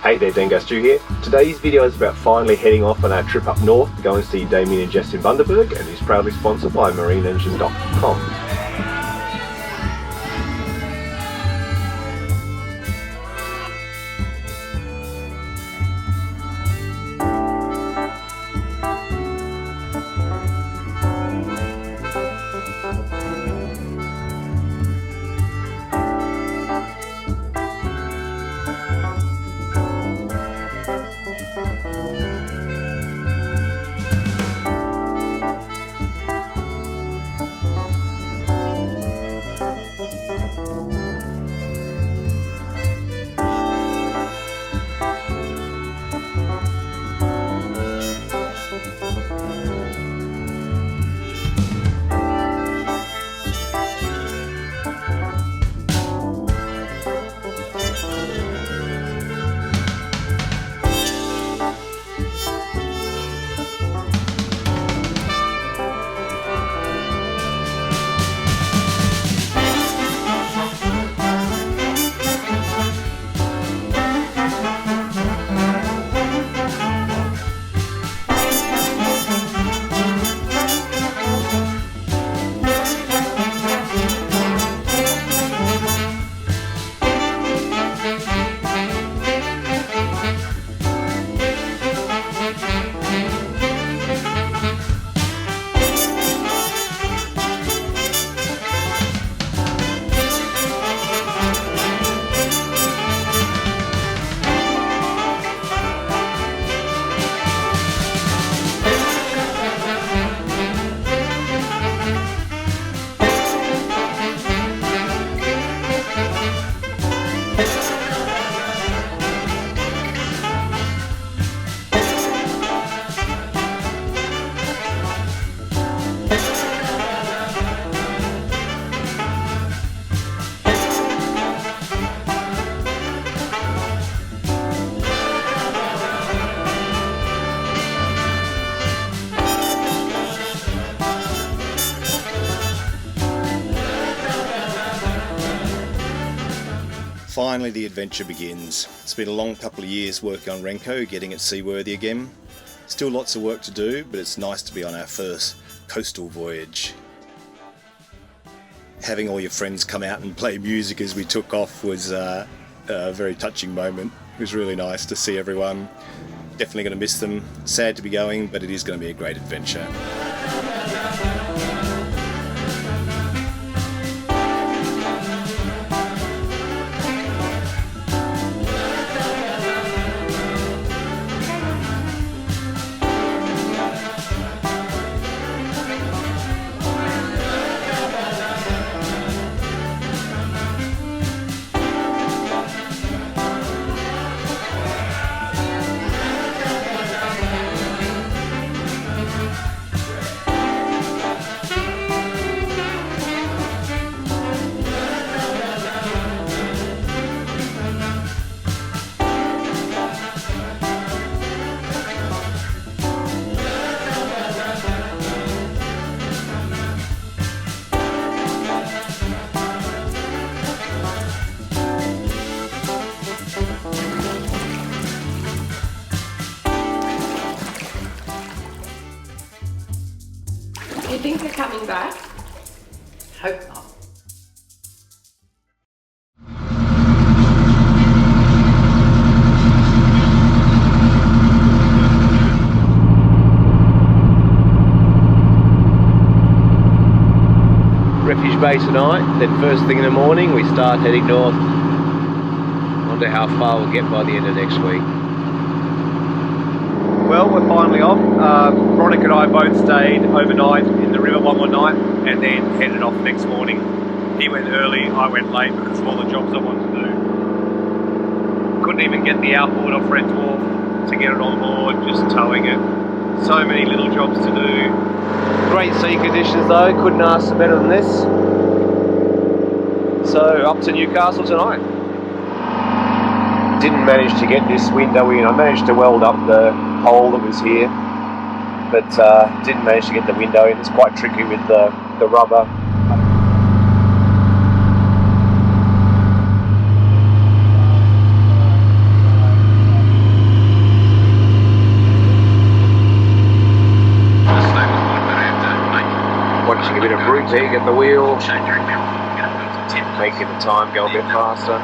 Hey there, Dangar here. Today's video is about finally heading off on our trip up north to go and see Damien and Jess in Bundaberg, and is proudly sponsored by marineengine.com. Finally the adventure begins. It's been a long couple of years working on Renko, getting it seaworthy again. Still lots of work to do, but it's nice to be on our first coastal voyage. Having all your friends come out and play music as we took off was a very touching moment. It was really nice to see everyone. Definitely going to miss them. Sad to be going, but it is going to be a great adventure. You think they're coming back? Hope not. Refuge Bay tonight, then first thing in the morning we start heading north. Wonder how far we'll get by the end of next week. Well, we're finally off. Veronica and I both stayed overnight in the river one more night and then headed off next morning. He went early, I went late because of all the jobs I wanted to do. Couldn't even get the outboard off Red Dwarf to get it on board, just towing it. So many little jobs to do. Great sea conditions though, couldn't ask for better than this. So up to Newcastle tonight. Didn't manage to get this window in. I managed to weld up the hole that was here, but didn't manage to get the window in. It's quite tricky with the rubber. So you get the wheel, making the time go a bit faster.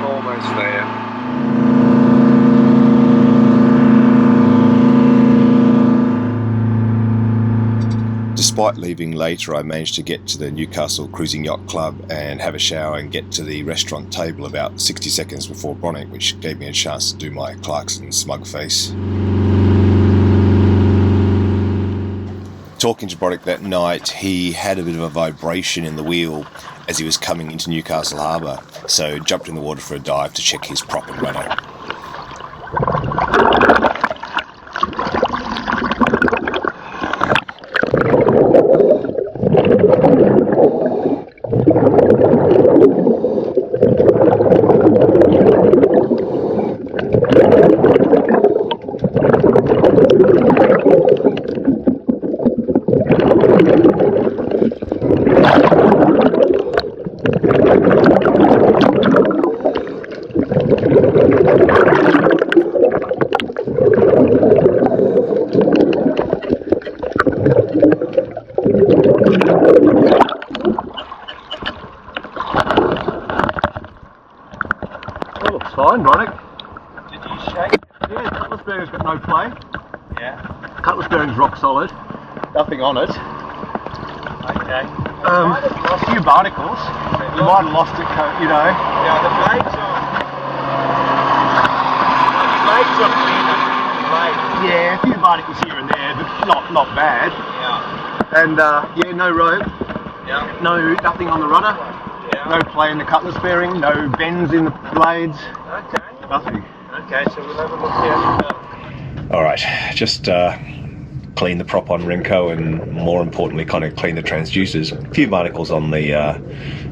Almost there. Despite leaving later, I managed to get to the Newcastle Cruising Yacht Club and have a shower and get to the restaurant table about 60 seconds before Bronick, which gave me a chance to do my Clarkson smug face. Talking to Bronick that night, he had a bit of a vibration in the wheel as he was coming into Newcastle Harbour, so jumped in the water for a dive to check his prop and rudder. Fine, Bronick. Did you shake? Yeah, Cutlass bearing's got no play. Yeah. Cutlass bearing's rock solid. Nothing on it. Okay. A few barnacles. You might have lost it, you know. Yeah, the blades are... The blades are clean. Yeah, a few barnacles here and there, but not bad. Yeah. And yeah, no rope. Yeah. Nothing on the rudder. Yeah. No play in the cutlass bearing. No bends in the blades. Okay. Nothing. Okay, so we'll have a look here. Alright, just clean the prop on Renko and more importantly kind of clean the transducers. A few barnacles on the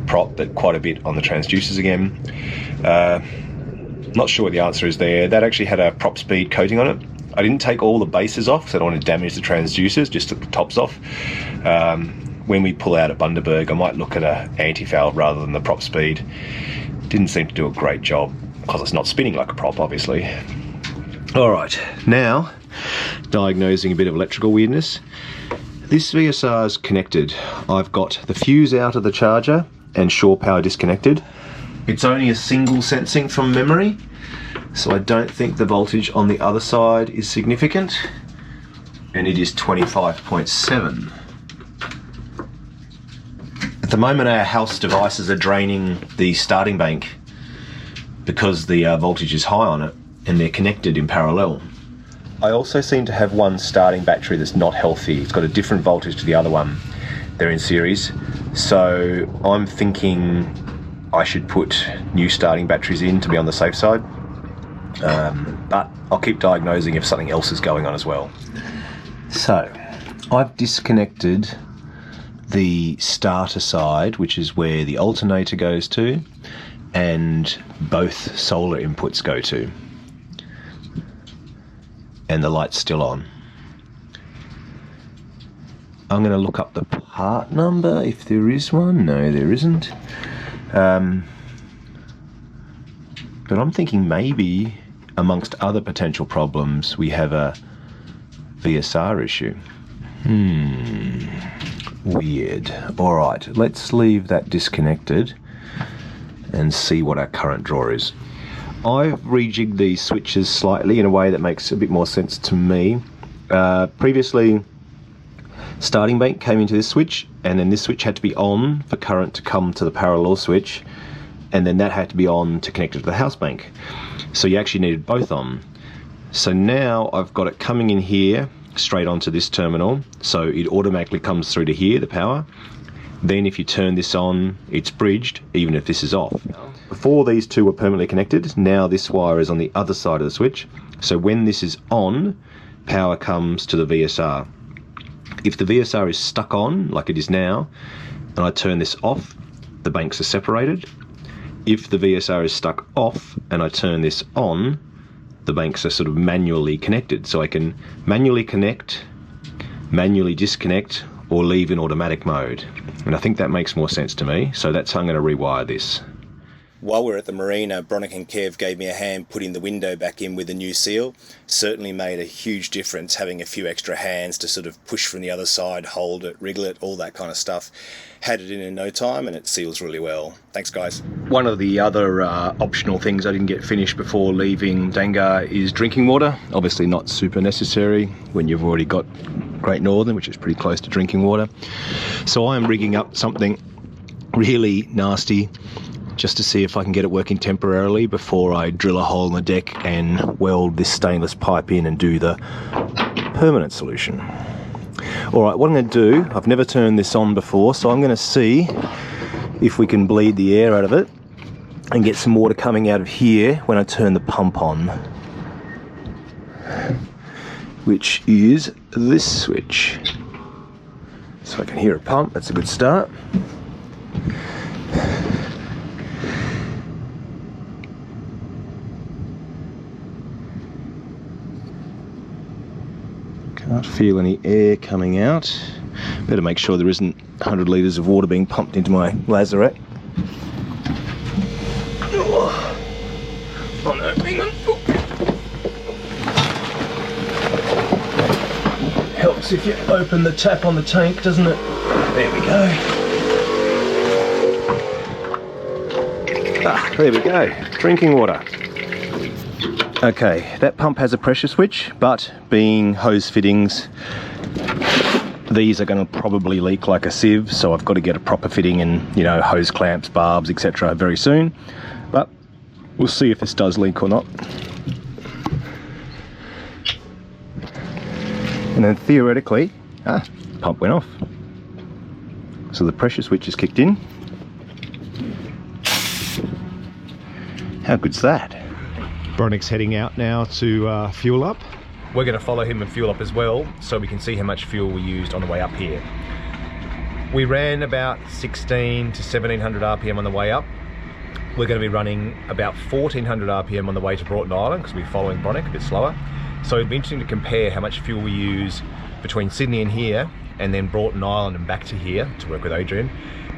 prop, but quite a bit on the transducers again. Not sure what the answer is there. That actually had a prop speed coating on it. I didn't take all the bases off because I don't want to damage the transducers, just took the tops off. When we pull out at Bundaberg, I might look at an anti-foul rather than the prop speed. Didn't seem to do a great job because it's not spinning like a prop, obviously. Alright, now diagnosing a bit of electrical weirdness. This VSR is connected. I've got the fuse out of the charger and shore power disconnected. It's only a single sensing from memory, so I don't think the voltage on the other side is significant, and it is 25.7. At the moment our house devices are draining the starting bank because the voltage is high on it and they're connected in parallel. I also seem to have one starting battery that's not healthy. It's got a different voltage to the other one. They're in series. So I'm thinking I should put new starting batteries in to be on the safe side. But I'll keep diagnosing if something else is going on as well. So I've disconnected the starter side, which is where the alternator goes to, and both solar inputs go to. And the light's still on. I'm going to look up the part number if there is one. No, there isn't. But I'm thinking maybe amongst other potential problems we have a VSR issue. Weird. Alright, let's leave that disconnected and see what our current draw is. I've rejigged these switches slightly in a way that makes a bit more sense to me. Previously, starting bank came into this switch, and then this switch had to be on for current to come to the parallel switch, and then that had to be on to connect it to the house bank. So you actually needed both on. So now I've got it coming in here straight onto this terminal, so it automatically comes through to here, the power. Then if you turn this on, it's bridged even if this is off. Before these two were permanently connected, now this wire is on the other side of the switch, so when this is on, power comes to the VSR. If the VSR is stuck on, like it is now, and I turn this off, the banks are separated. If the VSR is stuck off and I turn this on, the banks are sort of manually connected. So I can manually connect, manually disconnect, or leave in automatic mode. And I think that makes more sense to me. So that's how I'm going to rewire this. While we were at the marina, Bronick and Kev gave me a hand putting the window back in with the new seal. Certainly made a huge difference having a few extra hands to sort of push from the other side, hold it, wriggle it, all that kind of stuff. Had it in no time and it seals really well. Thanks guys. One of the other optional things I didn't get finished before leaving Dangar is drinking water. Obviously not super necessary when you've already got Great Northern, which is pretty close to drinking water. So I am rigging up something really nasty just to see if I can get it working temporarily before I drill a hole in the deck and weld this stainless pipe in and do the permanent solution. Alright, what I'm going to do, I've never turned this on before, so I'm going to see if we can bleed the air out of it and get some water coming out of here when I turn the pump on, which is this switch. So I can hear a pump, that's a good start. Can't feel any air coming out. Better make sure there isn't 100 litres of water being pumped into my lazarette. Oh no, hang on. Helps if you open the tap on the tank, doesn't it? There we go. Ah, there we go. Drinking water. Okay, that pump has a pressure switch, but being hose fittings, these are going to probably leak like a sieve, so I've got to get a proper fitting and, you know, hose clamps, barbs, etc. very soon. But we'll see if this does leak or not. And then theoretically, pump went off. So the pressure switch is kicked in. How good's that? Bronick's heading out now to fuel up. We're going to follow him and fuel up as well, so we can see how much fuel we used on the way up here. We ran about 16 to 1700 RPM on the way up. We're going to be running about 1400 RPM on the way to Broughton Island, because we're following Bronick a bit slower. So it'd be interesting to compare how much fuel we use between Sydney and here, and then Broughton Island and back to here, to work with Adrian,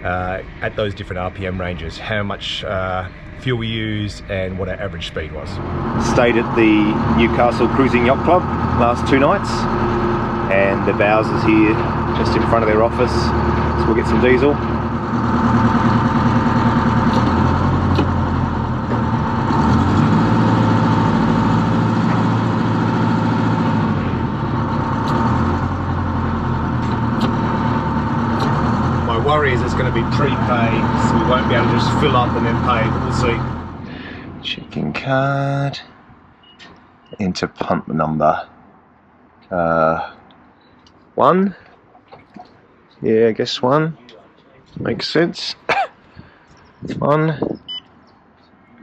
at those different RPM ranges. How much fuel we used and what our average speed was. Stayed at the Newcastle Cruising Yacht Club last 2 nights, and the Bowsers here just in front of their office, so we'll get some diesel. Worry is it's going to be prepaid, so we won't be able to just fill up and then pay, but we'll see. Checking card, enter pump number 1. Yeah, I guess 1 makes sense. 1,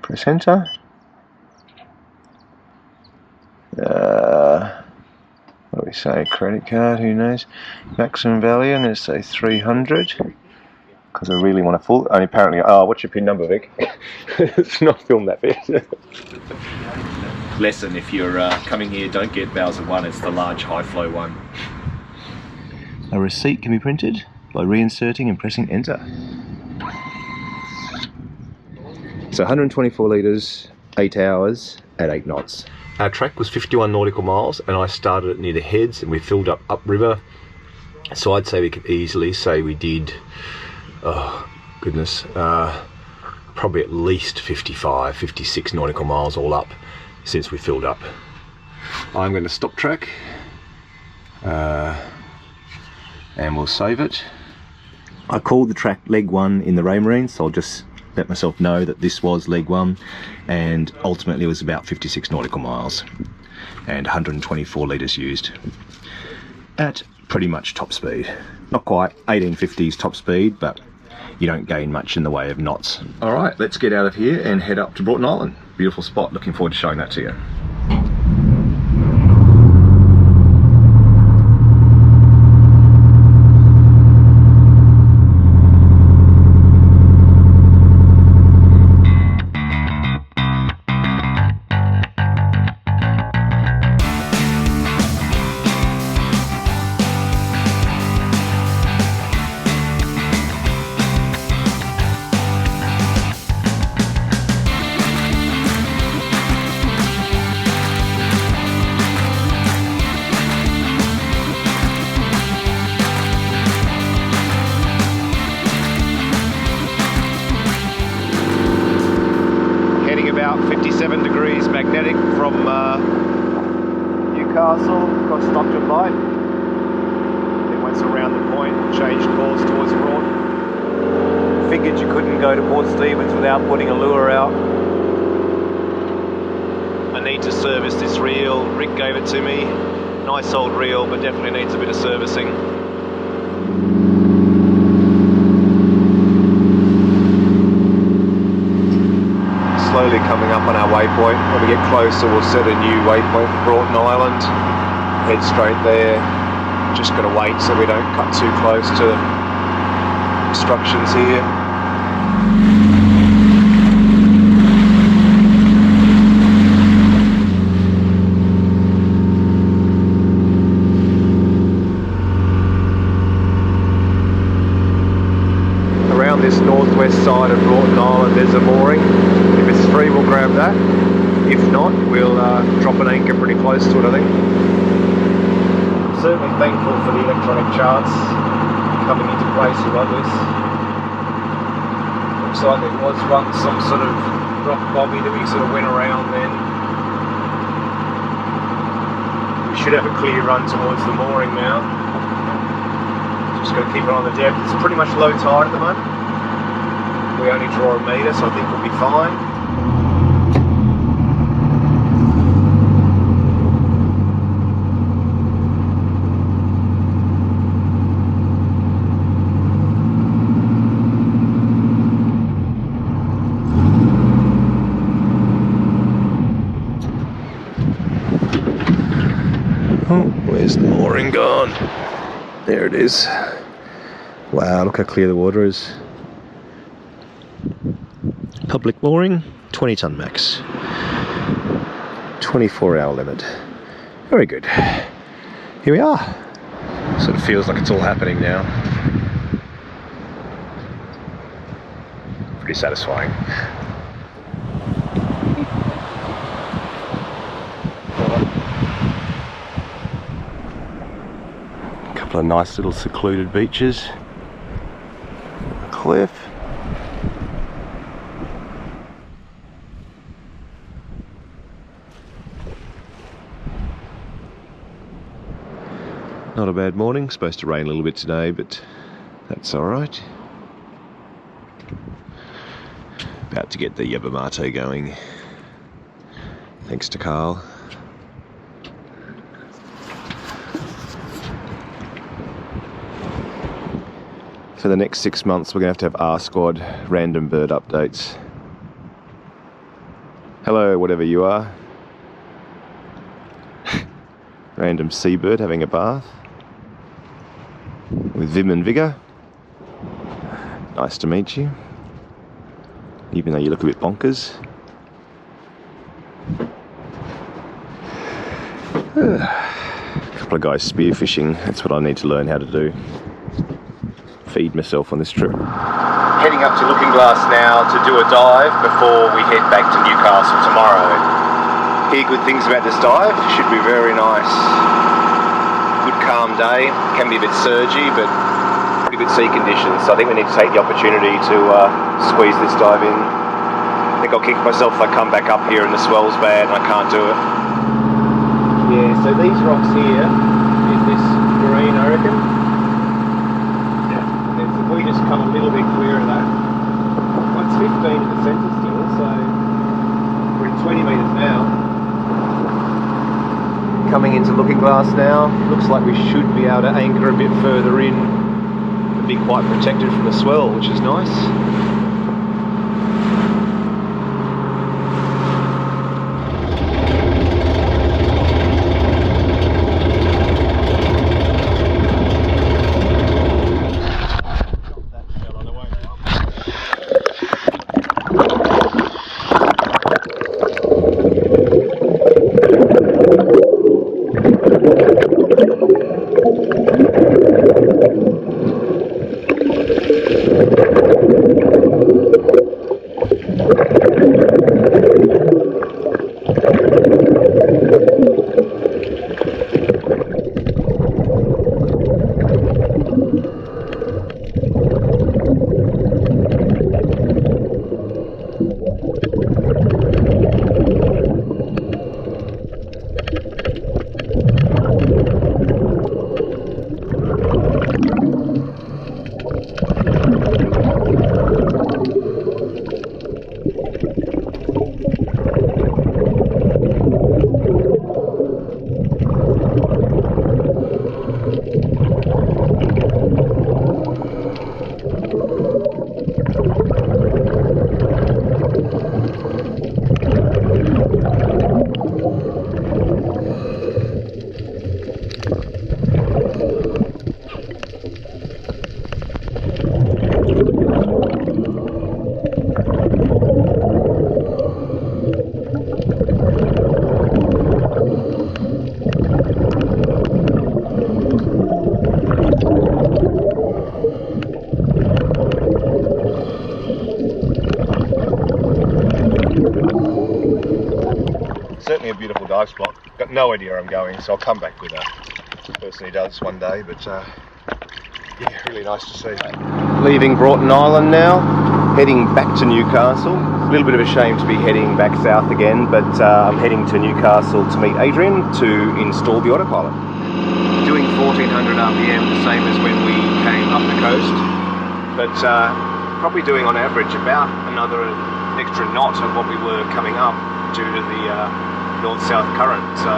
press enter. What do we say? Credit card, who knows? Maximum value, and let's say 300. Because I really want to full. Only apparently. Oh, what's your PIN number, Vic? Let's not film that bit. Lesson: if you're coming here, don't get Bowser 1. It's the large high flow one. A receipt can be printed by reinserting and pressing enter. So 124 litres, 8 hours at 8 knots. Our track was 51 nautical miles, and I started it near the heads, and we filled up upriver. So I'd say we could easily say we did, oh goodness, probably at least 55, 56 nautical miles all up since we filled up. I'm going to stop track, and we'll save it. I called the track leg 1 in the Raymarine, so I'll just let myself know that this was leg 1, and ultimately it was about 56 nautical miles and 124 litres used at pretty much top speed. Not quite 1850s top speed, but you don't gain much in the way of knots. All right, let's get out of here and head up to Broughton Island. Beautiful spot, looking forward to showing that to you. changed course towards Broughton. Figured you couldn't go to Port Stephens without putting a lure out. I need to service this reel. Rick gave it to me. Nice old reel, but definitely needs a bit of servicing. Slowly coming up on our waypoint. When we get closer, we'll set a new waypoint for Broughton Island. Head straight there. Just got to wait so we don't cut too close to obstructions here. Around this northwest side of Broughton Island there's a mooring. If it's free we'll grab that. If not, we'll drop an anchor pretty close to it, I think. Certainly thankful for the electronic charts coming into places like this. Looks like it was once some sort of rock bobby that we sort of went around then. We should have a clear run towards the mooring now. Just got to keep it on the depth. It's pretty much low tide at the moment. We only draw a metre, so I think we'll be fine. Oh, where's the mooring gone? There it is. Wow, look how clear the water is. Public mooring, 20 tonne max. 24-hour limit. Very good. Here we are. Sort of feels like it's all happening now. Pretty satisfying. Couple of nice little secluded beaches. A cliff. Not a bad morning. Supposed to rain a little bit today, but that's alright. About to get the yerba mate going. Thanks to Carl. For the next 6 months, we're going to have R Squad random bird updates. Hello, whatever you are. Random seabird having a bath. With vim and vigour. Nice to meet you. Even though you look a bit bonkers. A couple of guys spearfishing. That's what I need to learn how to do. Feed myself on this trip. Heading up to Looking Glass now to do a dive before we head back to Newcastle tomorrow. Hear good things about this dive. Should be very nice. Good calm day. Can be a bit surgy, but pretty good sea conditions. So I think we need to take the opportunity to squeeze this dive in. I think I'll kick myself if I come back up here and the swell's bad and I can't do it. Yeah, so these rocks here is this green, I reckon. If we just come a little bit clear of that, it's 15 in the centre still, so we're in 20 metres now. Coming into Looking Glass now, looks like we should be able to anchor a bit further in and be quite protected from the swell, which is nice. no idea where I'm going, so I'll come back with a person who does one day, but yeah, really nice to see. Leaving Broughton Island now, heading back to Newcastle. A little bit of a shame to be heading back south again, but I'm heading to Newcastle to meet Adrian to install the autopilot. Doing 1400 RPM, the same as when we came up the coast, but probably doing on average about another extra knot of what we were coming up due to the north-south current. So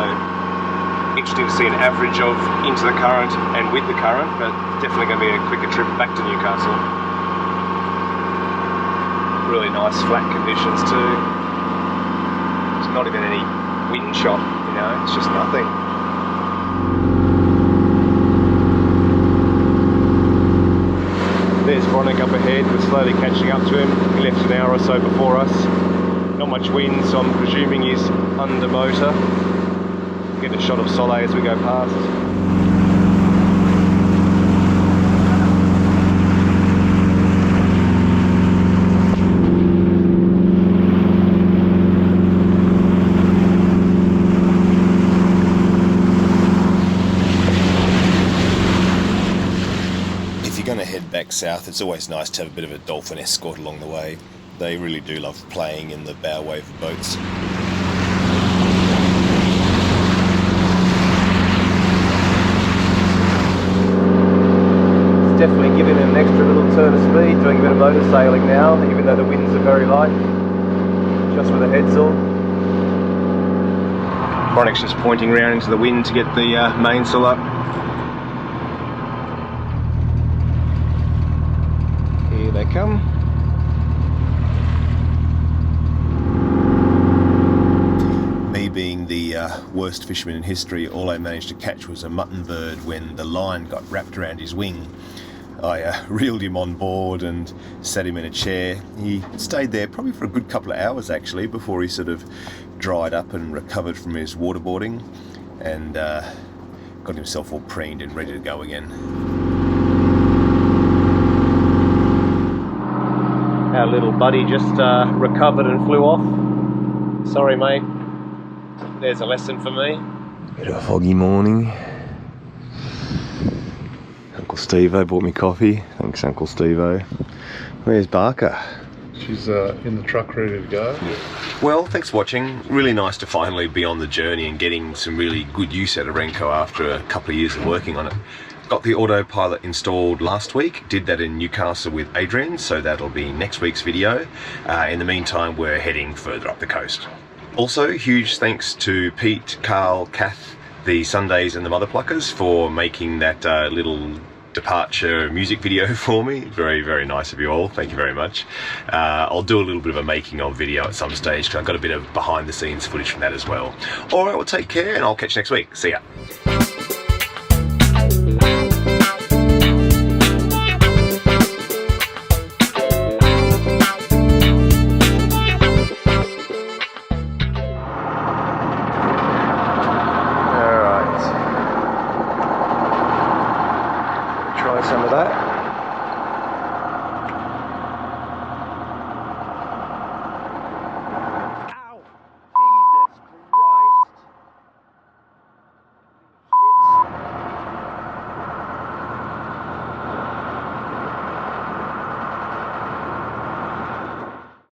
interesting to see an average of into the current and with the current, but definitely going to be a quicker trip back to Newcastle. Really nice flat conditions too. There's not even any wind shot, you know, it's just nothing. There's Renko up ahead, we're slowly catching up to him. He left an hour or so before us. Not much wind, so I'm presuming he's under motor. Get a shot of Soleil as we go past. If you're going to head back south, it's always nice to have a bit of a dolphin escort along the way. They really do love playing in the bow wave of boats. Definitely giving it an extra little turn of speed, doing a bit of motor sailing now, even though the winds are very light, just with the headsail. Chronic's just pointing round into the wind to get the mainsail up. Here they come. Me being the worst fisherman in history, all I managed to catch was a mutton bird when the line got wrapped around his wing. I reeled him on board and sat him in a chair. He stayed there probably for a good couple of hours actually before he sort of dried up and recovered from his waterboarding and got himself all preened and ready to go again. Our little buddy just recovered and flew off. Sorry mate, there's a lesson for me. Bit of a foggy morning. Uncle Steve-O bought me coffee. Thanks, Uncle Steve-O. Where's Barker? She's in the truck ready to go. Yeah. Well, thanks for watching. Really nice to finally be on the journey and getting some really good use out of Renko after a couple of years of working on it. Got the autopilot installed last week, did that in Newcastle with Adrian, so that'll be next week's video. In the meantime, we're heading further up the coast. Also, huge thanks to Pete, Carl, Kath, the Sundays and the Mother Pluckers for making that little departure music video for me. Very, very nice of you all. Thank you very much. I'll do a little bit of a making of video at some stage because I've got a bit of behind the scenes footage from that as well. Alright, well take care and I'll catch you next week. See ya.